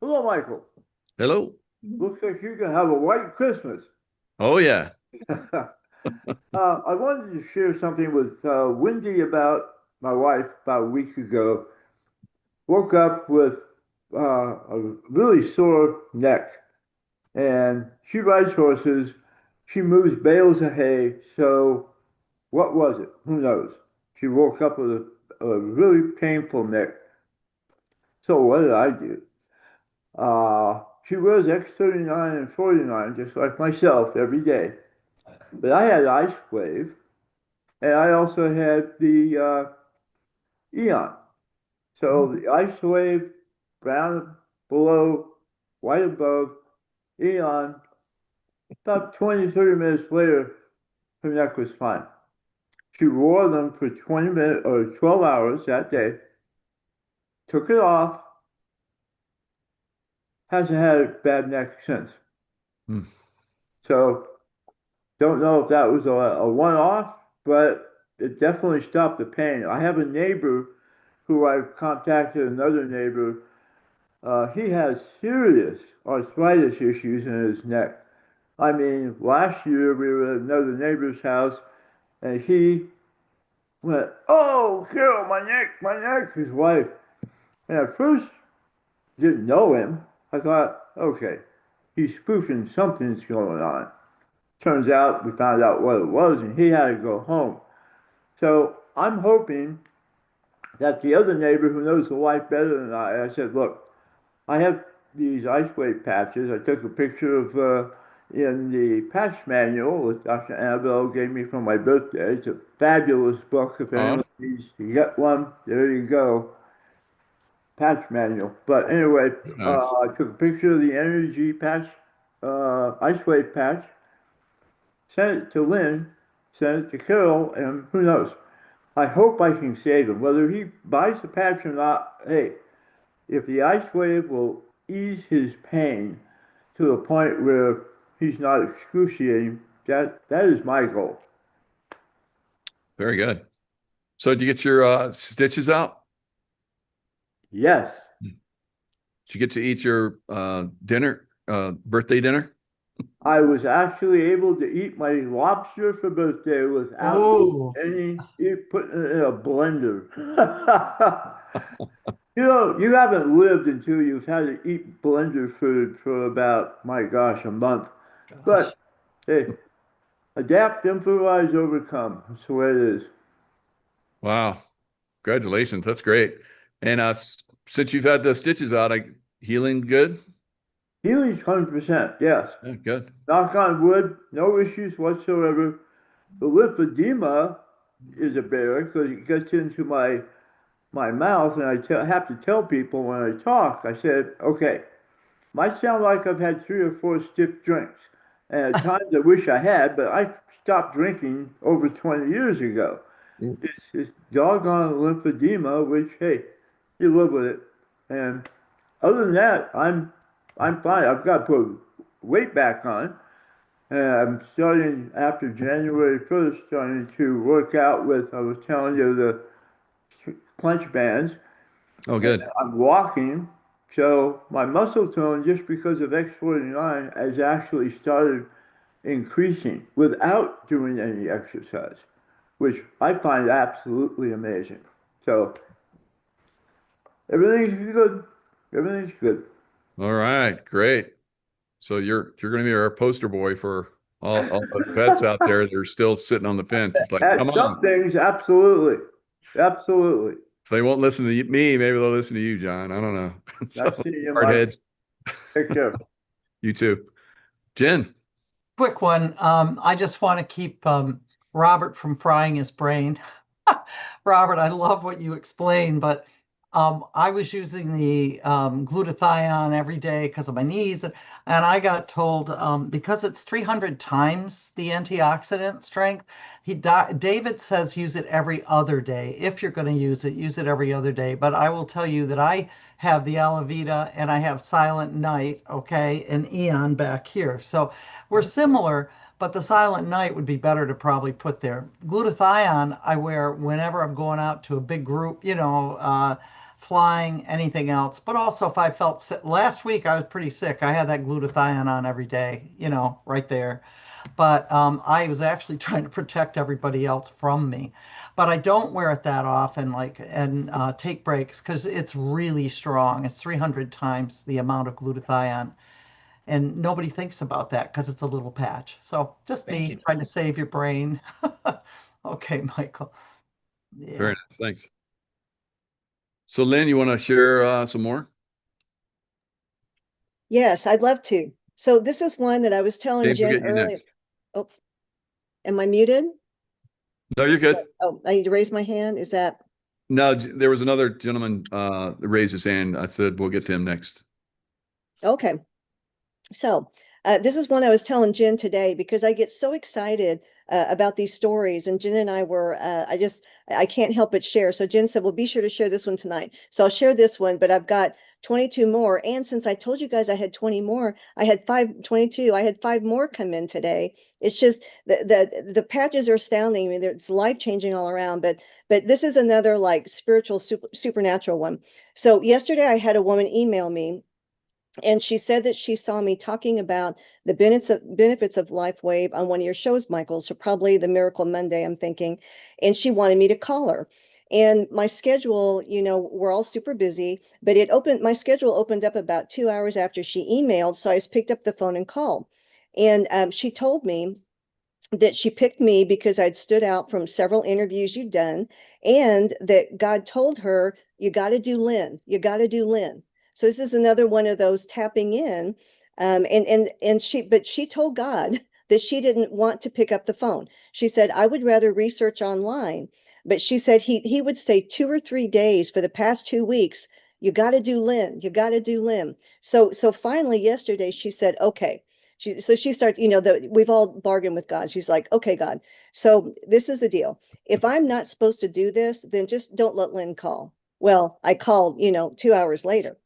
Speaker 9: Hello, Michael.
Speaker 2: Hello.
Speaker 9: Looks like you're going to have a white Christmas.
Speaker 2: Oh, yeah.
Speaker 9: I wanted to share something with Wendy about my wife about a week ago. Woke up with a really sore neck, and she rides horses. She moves bales of hay. So what was it? Who knows? She woke up with a really painful neck. So what did I do? She wears X39 and 49, just like myself, every day. But I had LifeWave, and I also had the Eon. So the LifeWave, brown below, white above, Eon. About 20, 30 minutes later, her neck was fine. She wore them for 20 minutes or 12 hours that day, took it off, hasn't had a bad neck since.
Speaker 2: Hmm.
Speaker 9: So don't know if that was a one-off, but it definitely stopped the pain. I have a neighbor who I've contacted, another neighbor. He has serious arthritis issues in his neck. I mean, last year we were at another neighbor's house and he went, "Oh, Carol, my neck," his wife. And at first, didn't know him. I thought, okay, he's spoofing, something's going on. Turns out we found out what it was and he had to go home. So I'm hoping that the other neighbor who knows the wife better than I said, look, I have these LifeWave patches. I took a picture of in the patch manual that Dr. Annabelle gave me for my birthday. It's a fabulous book. If anyone needs to get one, there you go. Patch manual. But anyway,
Speaker 2: Nice.
Speaker 9: I took a picture of the energy patch, LifeWave patch, sent it to Lynn, sent it to Carol, and who knows? I hope I can save him. Whether he buys the patch or not, hey, if the ice wave will ease his pain to the point where he's not excruciating, that is my goal.
Speaker 2: Very good. So did you get your stitches out?
Speaker 9: Yes.
Speaker 2: Did you get to eat your dinner, birthday dinner?
Speaker 9: I was actually able to eat my lobster for birthday without
Speaker 7: Oh,
Speaker 9: putting it in a blender. You know, you haven't lived until you've had to eat blender food for about, my gosh, a month. But hey, adapt, improvise, overcome. That's the way it is.
Speaker 2: Wow. Congratulations. That's great. And since you've had the stitches out, healing good?
Speaker 9: Healing's 100%, yes.
Speaker 2: Yeah, good.
Speaker 9: Knock on wood, no issues whatsoever. The lymphedema is a barrier because it gets into my mouth, and I have to tell people when I talk, I said, okay, might sound like I've had 3 or 4 stiff drinks. And at times I wish I had, but I stopped drinking over 20 years ago. It's doggone lymphedema, which, hey, you live with it. And other than that, I'm fine. I've got to put weight back on. And I'm starting after January 1st, starting to work out with, I was telling you, the clench bands.
Speaker 2: Oh, good.
Speaker 9: And I'm walking. So my muscle tone, just because of X49, has actually started increasing without doing any exercise, which I find absolutely amazing. So everything's good. Everything's good.
Speaker 2: All right, great. So you're going to be our poster boy for all the vets out there that are still sitting on the fence. It's like,
Speaker 9: At
Speaker 2: come
Speaker 9: some
Speaker 2: on.
Speaker 9: things, absolutely. Absolutely.
Speaker 2: If they won't listen to me, maybe they'll listen to you, John. I don't know. So,
Speaker 9: Nice seeing you,
Speaker 2: hard
Speaker 9: Mike.
Speaker 2: head.
Speaker 9: Take care.
Speaker 2: You too. Jen.
Speaker 7: quick one. I just want to keep Robert from frying his brain. Robert, I love what you explained, but I was using the glutathione every day because of my knees, and I got told because it's 300 times the antioxidant strength. David says use it every other day. If you're going to use it every other day. But I will tell you that I have the Alavita and I have Silent Night, okay, and Eon back here. So we're similar. But the Silent Night would be better to probably put there. Glutathione I wear whenever I'm going out to a big group, flying, anything else. But also if I felt sick, last week I was pretty sick. I had that glutathione on every day, right there. But I was actually trying to protect everybody else from me. But I don't wear it that often, and take breaks because it's really strong. It's 300 times the amount of glutathione. And nobody thinks about that because it's a little patch. So just me trying to save your brain. Okay, Michael. Yeah.
Speaker 2: Very nice. Thanks. So Lynn, you want to share some more?
Speaker 4: Yes, I'd love to. So this is one that I was telling
Speaker 2: James, we'll
Speaker 4: Jen
Speaker 2: get you
Speaker 4: earlier.
Speaker 2: next.
Speaker 4: Oh, am I muted?
Speaker 2: No, you're good.
Speaker 4: Oh, I need to raise my hand. Is that?
Speaker 2: No, there was another gentleman that raised his hand. I said we'll get to him next.
Speaker 4: Okay. So this is one I was telling Jen today because I get so excited about these stories. And Jen and I were, I can't help but share. So Jen said, well, be sure to share this one tonight. So I'll share this one, but I've got 22 more. And since I told you guys I had 20 more, I had 22. I had 5 more come in today. It's just the patches are astounding. I mean, it's life-changing all around, but this is another like spiritual, supernatural one. So yesterday I had a woman email me, and she said that she saw me talking about the benefits of LifeWave on one of your shows, Michael. So probably the Miracle Monday, I'm thinking. And she wanted me to call her. And my schedule, we're all super busy, but my schedule opened up about 2 hours after she emailed. So I just picked up the phone and called. And she told me that she picked me because I'd stood out from several interviews you'd done, and that God told her, you got to do Lynn. You got to do Lynn. So this is another one of those tapping in. But she told God that she didn't want to pick up the phone. She said, I would rather research online. But she said he would say 2 or 3 days for the past 2 weeks, you got to do Lynn. You got to do Lynn. So finally yesterday she said, okay. She started, we've all bargained with God. She's like, okay, God, so this is the deal. If I'm not supposed to do this, then just don't let Lynn call. Well, I called, 2 hours later.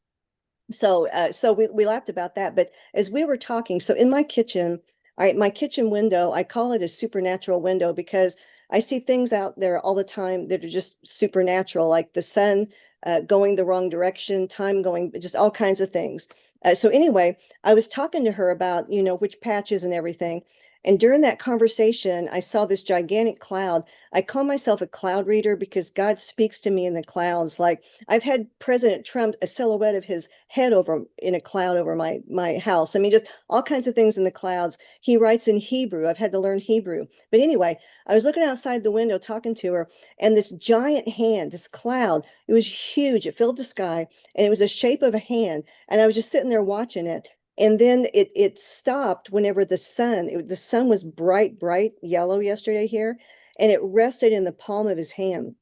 Speaker 4: So we laughed about that. But as we were talking, so in my kitchen, my kitchen window, I call it a supernatural window because I see things out there all the time that are just supernatural, like the sun going the wrong direction, time going, just all kinds of things. So anyway, I was talking to her about, which patches and everything. And during that conversation, I saw this gigantic cloud. I call myself a cloud reader because God speaks to me in the clouds. Like I've had President Trump, a silhouette of his head in a cloud over my house. I mean, just all kinds of things in the clouds. He writes in Hebrew. I've had to learn Hebrew. But anyway, I was looking outside the window talking to her, and this giant hand, this cloud, it was huge. It filled the sky, and it was the shape of a hand. And I was just sitting there watching it. And then it stopped whenever the sun was bright yellow yesterday here, and it rested in the palm of his hand.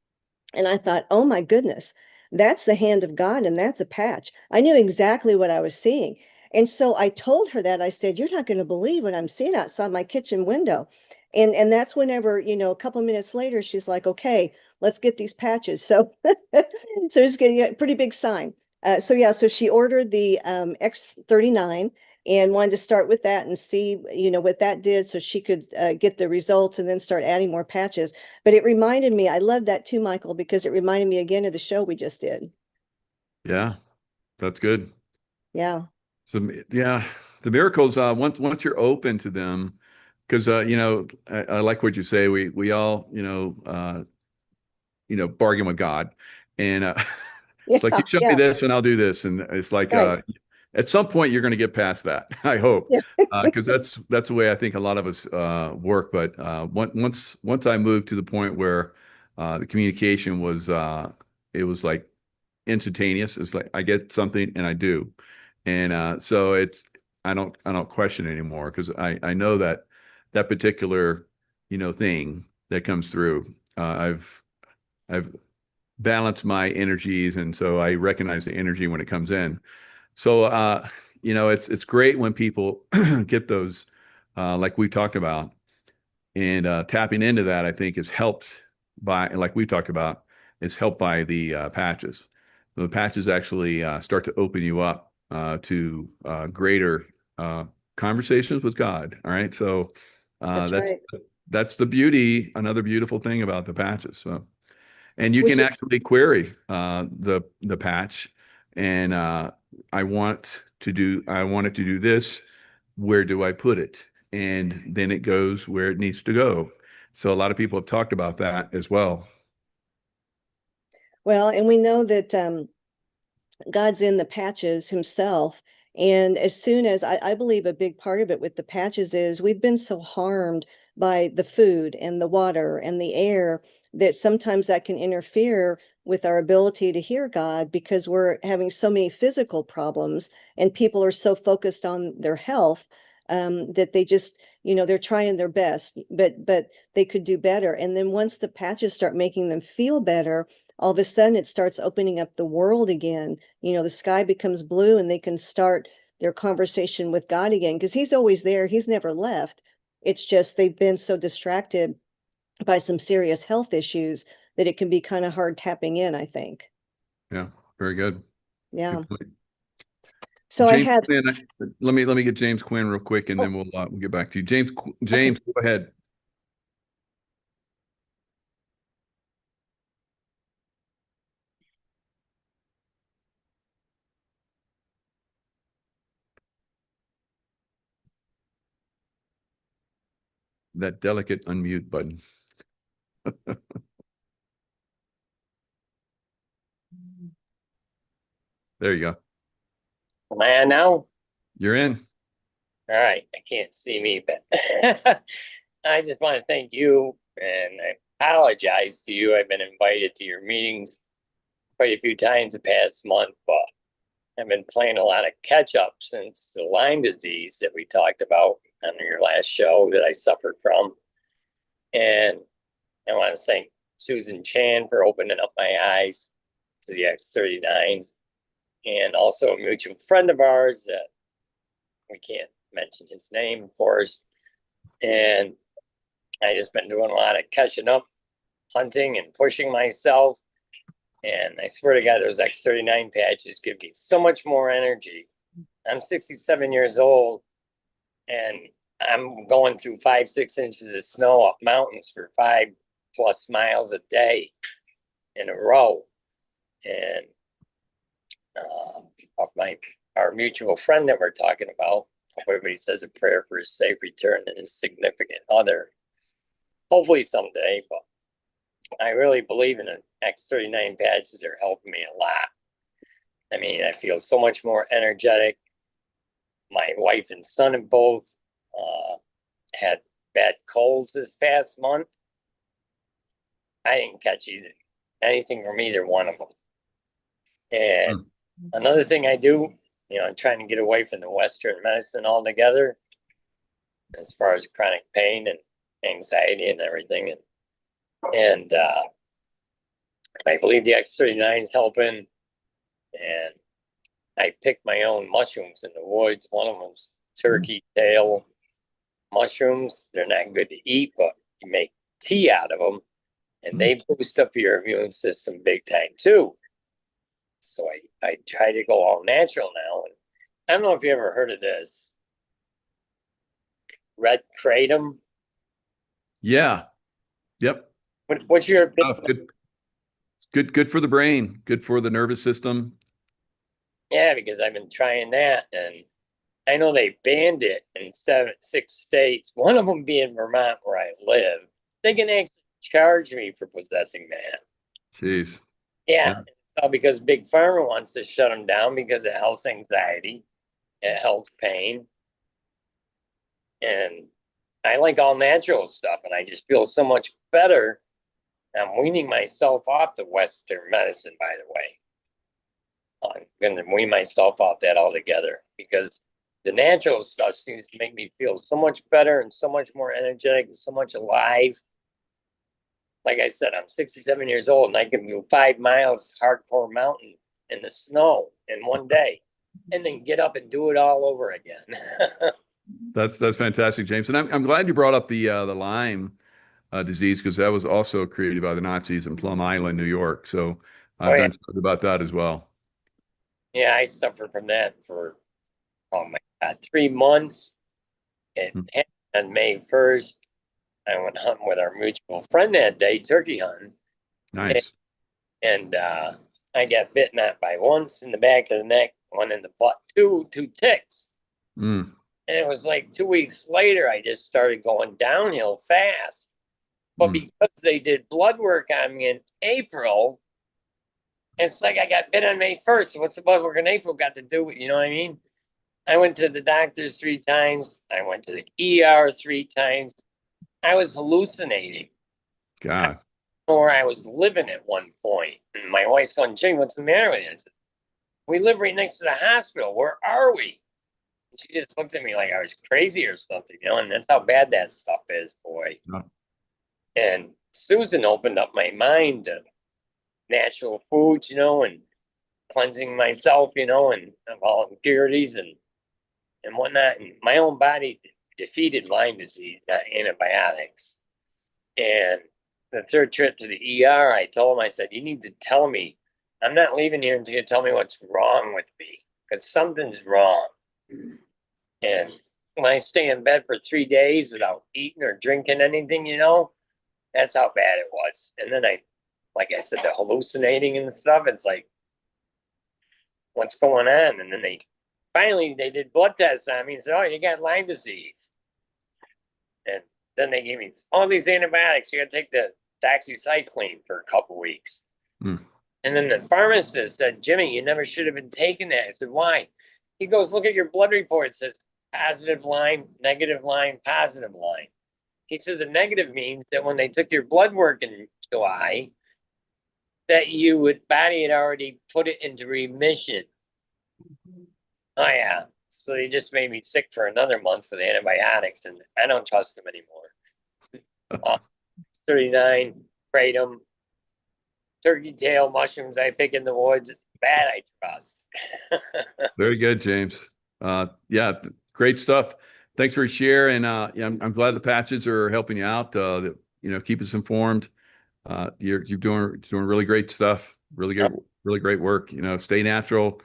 Speaker 4: And I thought, oh my goodness, that's the hand of God, and that's a patch. I knew exactly what I was seeing. And so I told her that. I said, you're not going to believe what I'm seeing outside my kitchen window. And that's whenever, a couple of minutes later, she's like, okay, let's get these patches. So it's getting a pretty big sign. So she ordered the X39 and wanted to start with that and see, what that did so she could get the results and then start adding more patches. But it reminded me, I love that too, Michael, because it reminded me again of the show we just did.
Speaker 2: Yeah, that's good.
Speaker 4: Yeah.
Speaker 2: So yeah, the miracles, once you're open to them, because I like what you say. We all bargain with God, and
Speaker 4: Yeah.
Speaker 2: it's like, you show me
Speaker 4: Yeah.
Speaker 2: this and I'll do this, and it's like
Speaker 4: Right.
Speaker 2: at some point you're going to get past that. I hope,
Speaker 4: Yeah.
Speaker 2: because that's the way I think a lot of us work. But once I moved to the point where the communication was it was like instantaneous. It's like I get something and I do, and so I don't question it anymore because I know that particular thing that comes through. I've balanced my energies, and so I recognize the energy when it comes in. So it's great when people get those like we talked about, and tapping into that I think is helped by, like we talked about, is helped by the patches. The patches actually start to open you up to greater conversations with God. All right, so
Speaker 4: That's
Speaker 2: that's
Speaker 4: right.
Speaker 2: that's the beauty. Another beautiful thing about the patches. So, and you
Speaker 4: Which
Speaker 2: can
Speaker 4: is
Speaker 2: actually query the patch, and I want it to do this. Where do I put it? And then it goes where it needs to go. So a lot of people have talked about that as well.
Speaker 4: well, and we know that God's in the patches himself. And as soon as I believe a big part of it with the patches is we've been so harmed by the food and the water and the air that sometimes that can interfere with our ability to hear God because we're having so many physical problems and people are so focused on their health that they just, they're trying their best, but they could do better. And then once the patches start making them feel better, all of a sudden it starts opening up the world again. The sky becomes blue and they can start their conversation with God again because he's always there. He's never left. It's just they've been so distracted by some serious health issues that it can be kind of hard tapping in, I think.
Speaker 2: Yeah, very good.
Speaker 4: Yeah.
Speaker 2: Good point.
Speaker 4: So
Speaker 2: James
Speaker 4: I have,
Speaker 2: Quinn, let me get James Quinn real quick, and then we'll get back to you. James, go ahead. That delicate unmute button. There you go.
Speaker 10: Am I on now?
Speaker 2: You're in.
Speaker 10: All right. I can't see me, but I just want to thank you, and I apologize to you. I've been invited to your meetings quite a few times the past month, but I've been playing a lot of catch up since the Lyme disease that we talked about on your last show that I suffered from. And I want to thank Susan Chan for opening up my eyes to the X39, and also a mutual friend of ours that we can't mention his name, of course. And I just been doing a lot of catching up, hunting and pushing myself. And I swear to God, those X39 patches give me so much more energy. I'm 67 years old, and I'm going through 5-6 inches of snow up mountains for 5+ miles a day in a row. And of our mutual friend that we're talking about, everybody says a prayer for his safe return and his significant other. Hopefully someday, but I really believe in it. X39 patches are helping me a lot. I mean, I feel so much more energetic. My wife and son have both had bad colds this past month. I didn't catch anything from either one of them. And another thing I do, I'm trying to get away from the Western medicine altogether as far as chronic pain and anxiety and everything. And I believe the X39 is helping. And I picked my own mushrooms in the woods. One of them's turkey tail mushrooms. They're not good to eat, but you make tea out of them, and they boost up your immune system big time too. So I try to go all natural now. And I don't know if you ever heard of this. Red kratom.
Speaker 2: Yeah. Yep.
Speaker 10: What's your opinion?
Speaker 2: Good for the brain. Good for the nervous system.
Speaker 10: Yeah, because I've been trying that, and I know they banned it in 6 states. One of them being Vermont, where I live. They can actually charge me for possessing that.
Speaker 2: Jeez.
Speaker 10: Yeah. It's all because Big Pharma wants to shut them down because it helps anxiety, it helps pain, and I like all natural stuff, and I just feel so much better. I'm weaning myself off the Western medicine, by the way. I'm going to wean myself off that altogether because the natural stuff seems to make me feel so much better and so much more energetic and so much alive. Like I said, I'm 67 years old and I can do 5 miles hardcore mountain in the snow in one day and then get up and do it all over again.
Speaker 2: That's fantastic, James. And I'm glad you brought up the Lyme disease, because that was also created by the Nazis in Plum Island, New York. So I've done stuff about that as well.
Speaker 10: Yeah, I suffered from that for, oh my God, 3 months. It happened on May 1st. I went hunting with our mutual friend that day, turkey hunting.
Speaker 2: Nice.
Speaker 10: And I got bitten out by once in the back of the neck, one in the butt, two ticks. And it was like 2 weeks later, I just started going downhill fast. But because they did blood work on me in April, it's like I got bit on May 1st. So what's the blood work in April got to do with, you know what I mean? I went to the doctors 3 times. I went to the ER 3 times. I was hallucinating.
Speaker 2: God.
Speaker 10: Or I was living at one point. And my wife's going, Jim, what's the matter with you? I said, we live right next to the hospital. Where are we? And she just looked at me like I was crazy or something, and that's how bad that stuff is, boy.
Speaker 2: Yeah.
Speaker 10: And Susan opened up my mind to natural foods, and cleansing myself, and of all impurities and whatnot. And my own body defeated Lyme disease, not antibiotics. And the third trip to the ER, I told him, I said, you need to tell me, I'm not leaving here until you tell me what's wrong with me, because something's wrong. And when I stay in bed for 3 days without eating or drinking anything, that's how bad it was. And then like I said, the hallucinating and stuff, it's like, what's going on? And then finally they did blood tests on me and said, oh, you got Lyme disease. And then they gave me all these antibiotics. You got to take the doxycycline for a couple weeks. And then the pharmacist said, Jimmy, you never should have been taking that. I said, why? He goes, look at your blood report. It says positive Lyme, negative Lyme, positive Lyme. He says a negative means that when they took your blood work in July, that body had already put it into remission. Oh yeah. So he just made me sick for another month with antibiotics, and I don't trust him anymore. 39, kratom, turkey tail mushrooms I pick in the woods. That I trust.
Speaker 2: Very good, James. Yeah, great stuff. Thanks for sharing. Yeah, I'm glad the patches are helping you out. Keep us informed. You're doing really great stuff. Really great work. Stay natural,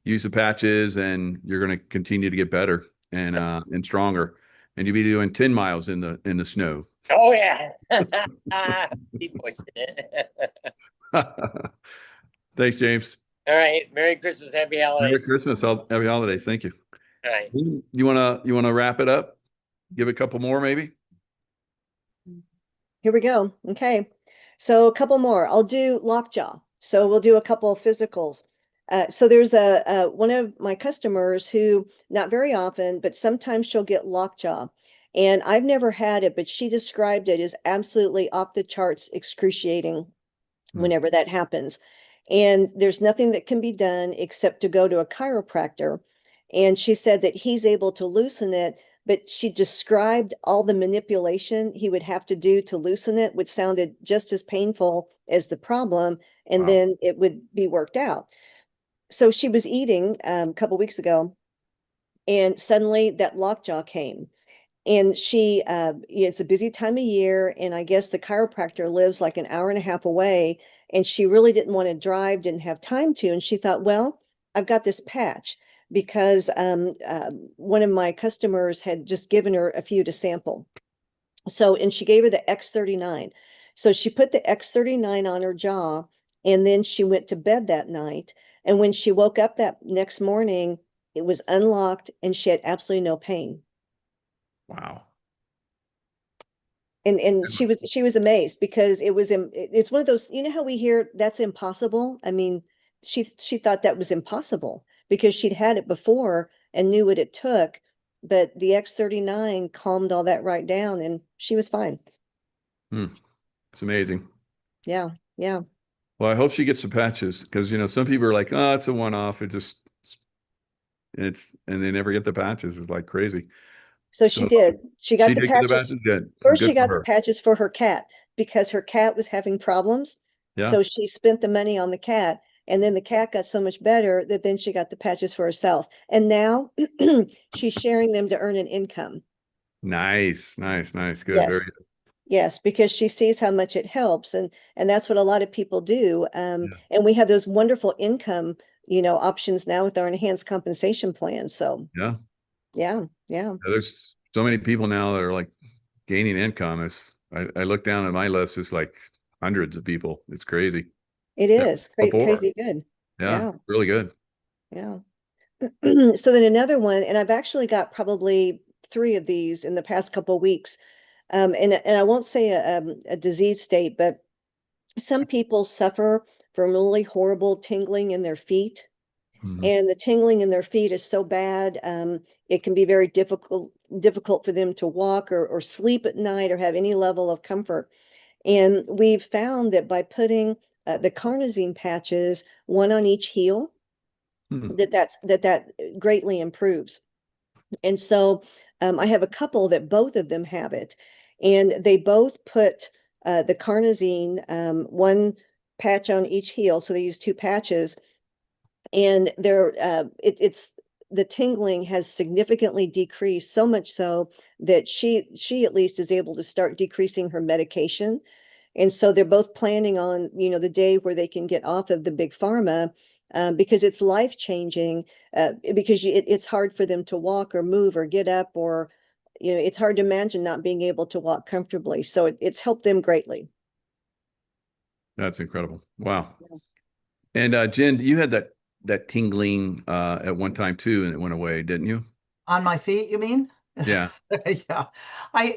Speaker 2: use the patches, and you're going to continue to get better and stronger. And you'll be doing 10 miles in the snow.
Speaker 10: Oh yeah. Keep pushing it.
Speaker 2: Thanks, James.
Speaker 10: All right. Merry Christmas. Happy holidays.
Speaker 2: Merry Christmas. Happy holidays. Thank you.
Speaker 10: All right.
Speaker 2: You wanna wrap it up? Give a couple more, maybe?
Speaker 4: Here we go. Okay. So a couple more. I'll do lockjaw. So we'll do a couple of physicals. So there's one of my customers who, not very often, but sometimes she'll get lockjaw. And I've never had it, but she described it as absolutely off the charts excruciating whenever that happens. And there's nothing that can be done except to go to a chiropractor. And she said that he's able to loosen it, but she described all the manipulation he would have to do to loosen it, which sounded just as painful as the problem. And then it would be worked out. So she was eating a couple weeks ago, and suddenly that lockjaw came. And it's a busy time of year, and I guess the chiropractor lives like an hour and a half away, and she really didn't want to drive, didn't have time to. And she thought, well, I've got this patch because one of my customers had just given her a few to sample. So, and she gave her the X39. So she put the X39 on her jaw, and then she went to bed that night. And when she woke up that next morning, it was unlocked and she had absolutely no pain.
Speaker 2: Wow.
Speaker 4: And she was amazed because it's one of those, how we hear that's impossible. I mean, she thought that was impossible because she'd had it before and knew what it took, but the X39 calmed all that right down and she was fine.
Speaker 2: It's amazing.
Speaker 4: Yeah. Yeah.
Speaker 2: Well, I hope she gets the patches because, some people are like, oh, it's a one-off. And they never get the patches. It's like crazy.
Speaker 4: So she did. She got the patches.
Speaker 2: Good.
Speaker 4: First,
Speaker 2: Good
Speaker 4: she got
Speaker 2: for
Speaker 4: the
Speaker 2: her.
Speaker 4: patches for her cat because her cat was having problems.
Speaker 2: Yeah.
Speaker 4: So she spent the money on the cat. And then the cat got so much better that then she got the patches for herself. And now she's sharing them to earn an income.
Speaker 2: Nice. Good.
Speaker 4: Yes.
Speaker 2: Very good.
Speaker 4: Yes, because she sees how much it helps. And that's what a lot of people do. And we have those wonderful income, options now with our enhanced compensation plan. So yeah.
Speaker 2: There's so many people now that are like gaining income. I look down at my list, it's like hundreds of people. It's crazy.
Speaker 4: It is crazy good.
Speaker 2: Yeah, really good.
Speaker 4: Yeah. So then another one, and I've actually got probably 3 of these in the past couple of weeks. And I won't say a disease state, but some people suffer from really horrible tingling in their feet. And the tingling in their feet is so bad, it can be very difficult for them to walk or sleep at night or have any level of comfort. And we've found that by putting the carnosine patches, one on each heel, that greatly improves. And so I have a couple that both of them have it, and they both put the carnosine, one patch on each heel. So they use 2 patches. And the tingling has significantly decreased, so much so that she at least is able to start decreasing her medication. And so they're both planning on, the day where they can get off of the big pharma, because it's life changing, because it's hard for them to walk or move or get up, or, it's hard to imagine not being able to walk comfortably. So it's helped them greatly.
Speaker 2: That's incredible. Wow. And Jen, you had that tingling at one time too, and it went away, didn't you?
Speaker 7: On my feet, you mean?
Speaker 2: Yeah.
Speaker 7: Yeah.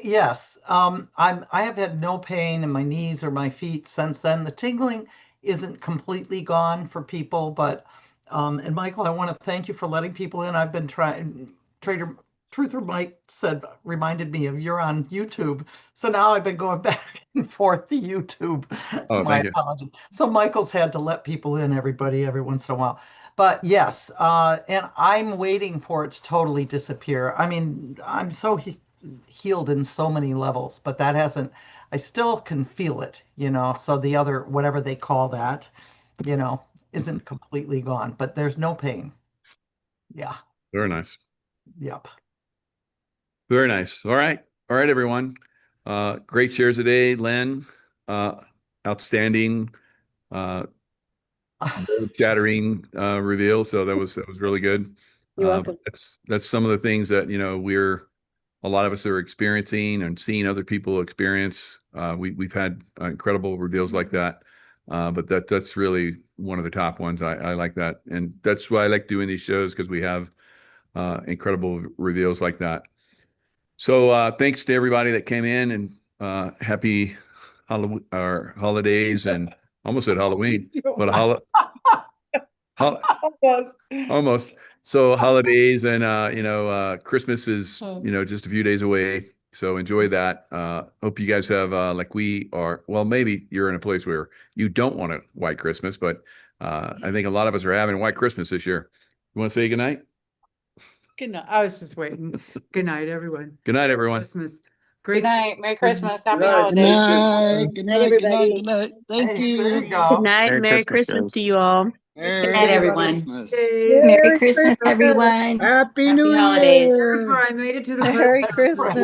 Speaker 7: Yes. I have had no pain in my knees or my feet since then. The tingling isn't completely gone for people, but and Michael, I want to thank you for letting people in. I've been trying. Truther Mike reminded me of you're on YouTube. So now I've been going back and forth to YouTube.
Speaker 2: Oh,
Speaker 7: My
Speaker 2: thank you.
Speaker 7: apologies. So Michael's had to let people in, every once in a while. But yes, and I'm waiting for it to totally disappear. I mean, I'm so healed in so many levels, but that hasn't, I still can feel it, so the other, whatever they call that, isn't completely gone, but there's no pain. Yeah.
Speaker 2: Very nice.
Speaker 7: Yep.
Speaker 2: Very nice. All right, everyone. Great shares today, Len. Outstanding. Shattering reveal. So that was really good.
Speaker 4: You're welcome.
Speaker 2: That's some of the things that a lot of us are experiencing and seeing other people experience. We've had incredible reveals like that, but that's really one of the top ones. I like that, and that's why I like doing these shows, because we have incredible reveals like that. So thanks to everybody that came in, and happy holidays, and almost said Halloween, but almost. So holidays, and Christmas is just a few days away. So enjoy that. Hope you guys have like we are. Well, maybe you're in a place where you don't want a white Christmas, but I think a lot of us are having a white Christmas this year. You want to say goodnight?
Speaker 11: Good night. I was just waiting. Good night, everyone.
Speaker 2: Good night, everyone.
Speaker 11: Christmas.
Speaker 12: Good night. Merry Christmas. Happy
Speaker 9: Good night.
Speaker 12: holidays.
Speaker 4: Good night, everybody.
Speaker 8: Good night. Thank
Speaker 7: Hey,
Speaker 8: you.
Speaker 7: there you go.
Speaker 13: Good night. Merry Christmas to you all.
Speaker 8: Merry
Speaker 12: night, everyone.
Speaker 8: Christmas.
Speaker 12: Merry Christmas, everyone.
Speaker 8: Happy
Speaker 12: Happy
Speaker 8: New
Speaker 12: holidays.
Speaker 8: Year.
Speaker 11: I made it to the
Speaker 4: Merry
Speaker 11: Christmas.
Speaker 4: Christmas.